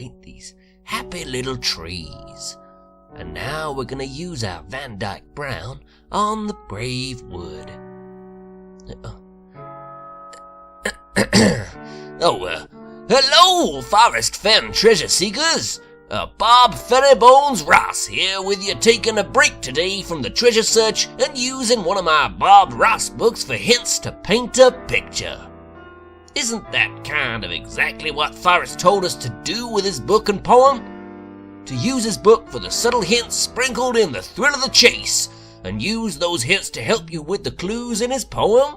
paint these happy little trees. And now we're gonna use our Van Dyke Brown on the brave wood. Hello, Forrest Fenn treasure seekers! Bob Fennybones Ross here with you, taking a break today from the treasure search and using one of my Bob Ross books for hints to paint a picture. Isn't that kind of exactly what Forrest told us to do with his book and poem? To use his book for the subtle hints sprinkled in the thrill of the chase, and use those hints to help you with the clues in his poem?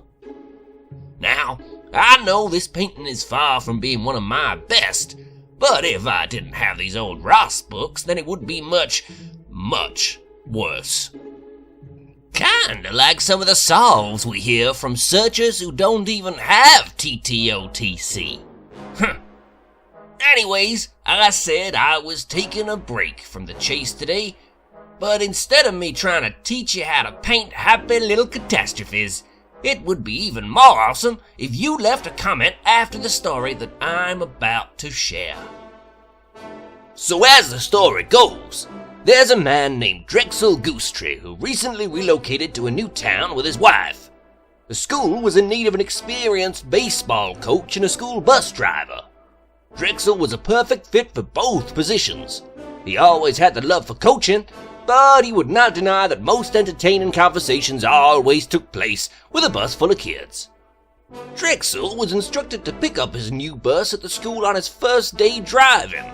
Now, I know this painting is far from being one of my best, but if I didn't have these old Ross books, then it would be much, much worse. Kinda like some of the solves we hear from searchers who don't even have TTOTC. Anyways, I said I was taking a break from the chase today, but instead of me trying to teach you how to paint happy little catastrophes, it would be even more awesome if you left a comment after the story that I'm about to share. So as the story goes, there's a man named Drexel Goosetree who recently relocated to a new town with his wife. The school was in need of an experienced baseball coach and a school bus driver. Drexel was a perfect fit for both positions. He always had the love for coaching, but he would not deny that most entertaining conversations always took place with a bus full of kids. Drexel was instructed to pick up his new bus at the school on his first day driving.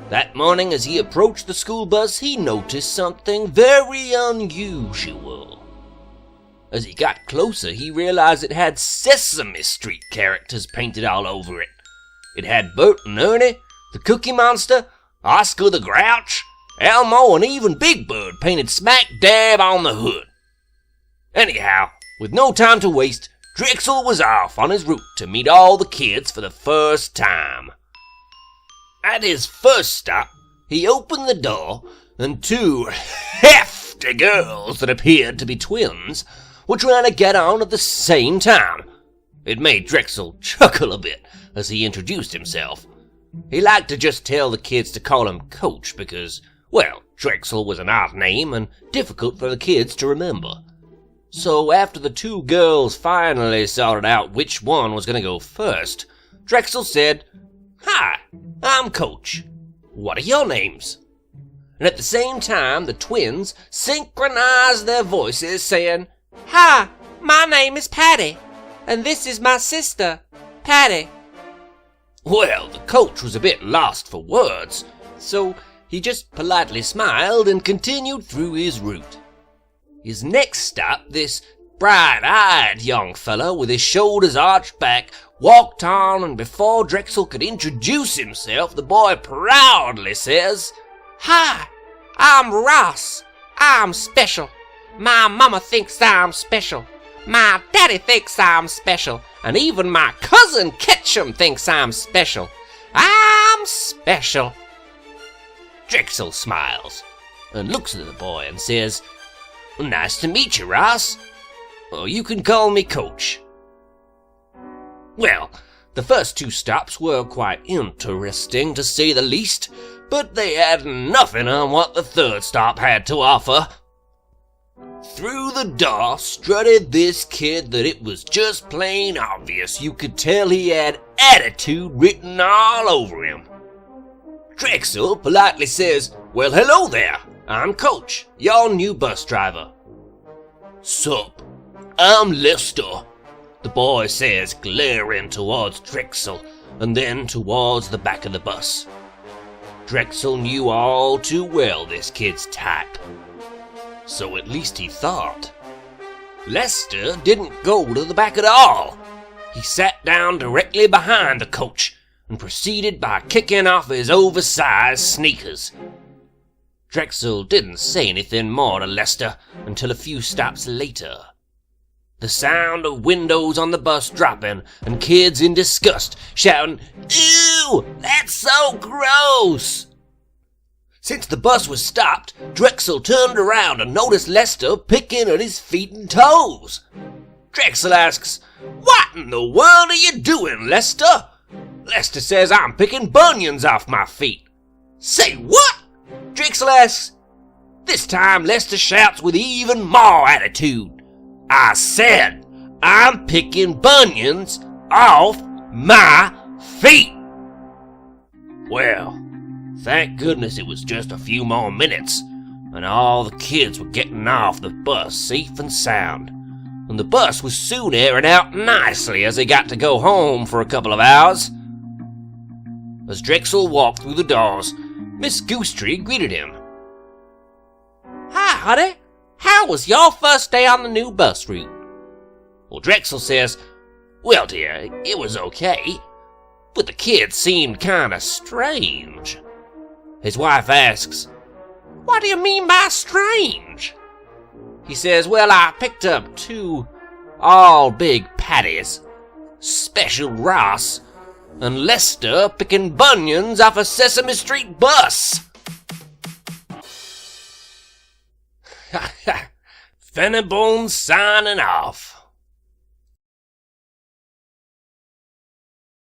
That morning, as he approached the school bus, he noticed something very unusual. As he got closer, he realized it had Sesame Street characters painted all over it. It had Bert and Ernie, the Cookie Monster, Oscar the Grouch, Elmo, and even Big Bird painted smack dab on the hood. Anyhow, with no time to waste, Drexel was off on his route to meet all the kids for the first time. At his first stop, he opened the door, and two hefty girls that appeared to be twins were trying to get on at the same time. It made Drexel chuckle a bit as he introduced himself. He liked to just tell the kids to call him Coach because, well, Drexel was an odd name and difficult for the kids to remember. So after the two girls finally sorted out which one was going to go first, Drexel said, "Hi, I'm Coach. What are your names?" And at the same time, the twins synchronized their voices saying, "Hi, my name is Patty, and this is my sister, Patty." Well, the coach was a bit lost for words, so he just politely smiled and continued through his route. His next stop, this bright-eyed young fellow with his shoulders arched back walked on, and before Drexel could introduce himself, the boy proudly says, "Hi, I'm Ross. I'm special. My mama thinks I'm special. My daddy thinks I'm special. And even my cousin Ketchum thinks I'm special. I'm special." Drexel smiles and looks at the boy and says, "Nice to meet you, Ross. You can call me Coach." Well, the first two stops were quite interesting, to say the least, but they had nothing on what the third stop had to offer. Through the door strutted this kid that it was just plain obvious you could tell he had attitude written all over him. Drexel politely says, "Well, hello there. I'm Coach, your new bus driver." "Sup, I'm Lester," the boy says, glaring towards Drexel and then towards the back of the bus. Drexel knew all too well this kid's type. So at least he thought. Lester didn't go to the back at all. He sat down directly behind the coach and proceeded by kicking off his oversized sneakers. Drexel didn't say anything more to Lester until a few stops later. The sound of windows on the bus dropping and kids in disgust shouting, "Ew, that's so gross!" Since the bus was stopped, Drexel turned around and noticed Lester picking at his feet and toes. Drexel asks, "What in the world are you doing, Lester?" Lester says, "I'm picking bunions off my feet." Say what? Drexel asks. This time Lester shouts with even more attitude. I said, I'm picking bunions off my feet. Well, thank goodness it was just a few more minutes, and all the kids were getting off the bus safe and sound, and the bus was soon airing out nicely as they got to go home for a couple of hours. As Drexel walked through the doors, Miss Goosetree greeted him. Hi, honey. How was your first day on the new bus route? Well, Drexel says, well, dear, it was okay, but the kids seemed kinda strange. His wife asks, what do you mean by strange? He says, well, I picked up 2 all big patties, Special Ross, and Lester picking bunions off a Sesame Street bus. Fenn signing off.